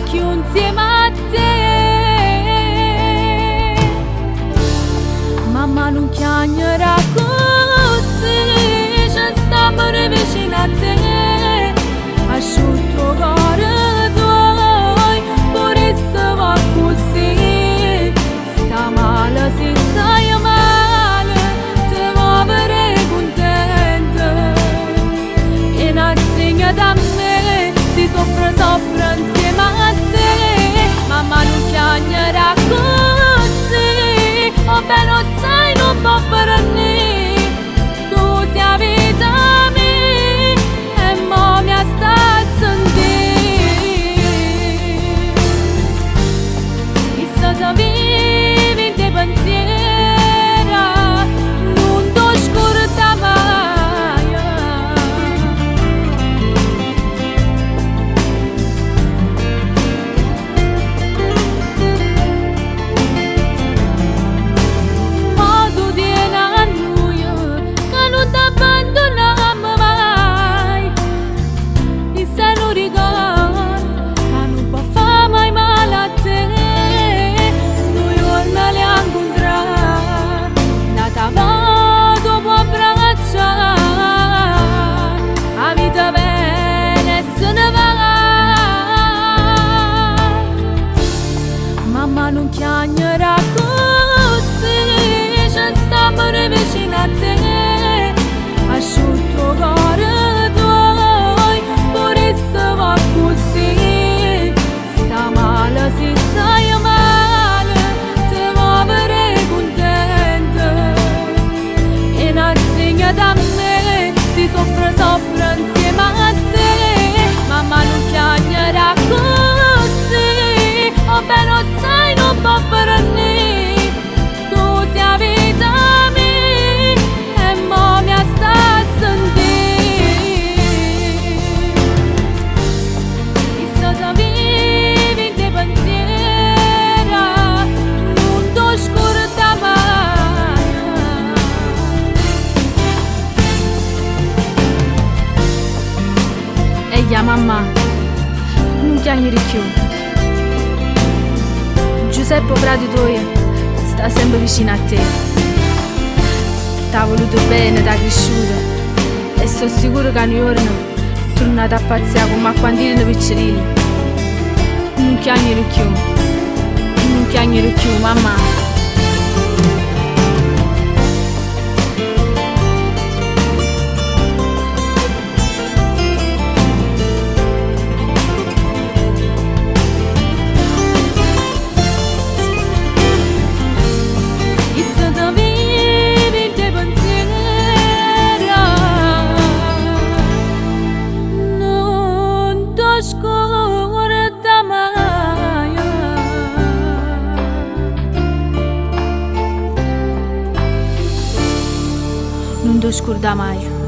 più insieme a te. Mamma non chiagnerà così, ci stiamo vicino a te. Asciutto cuore tuoi, pure se va così. Sta male se stai male, ti muovere contenta. E una stringa da me, si soffre insieme a te. Mamma non chiagnerà così, oh beh lo sai non può fare niente. Tu sei vita mia e mo mi sta a sentire. Chissà se vivi in te pensieri, non ti scorda mai. Ma tu tieni a noi, che non ti abbandoniamo mai. Ti sei un ricordo, che non può fare mai male a te. Noi giorni li incontrare, nata modo può abbracciare. La vita viene e se ne va. Mamma non chiagnerà così, ci stiamo vicino a te. Asciutto cuore tuoi, pure se va così. Sta male se stai male, ti muovere contenta. E una stringa da me, si soffre insieme a te. Mamma non chiagnerà così, oh beh lo sai non può fare niente. Tu sei vita mia e mo mi sta a sentire. Chissà se vivi in te pensieri, non ti scorda mai. Ehi mamma, non chiagni più. Giuseppe frate tuo sta sempre vicino a te. T'ha voluto bene, t'ha cresciuto e sono sicuro che un giorno tornate a pazziare come quando erano piccolini. Non chiagni più, non chiagni più mamma. Chissà se vivi in te pensieri, non ti scorda mai. Non ti scorda mai.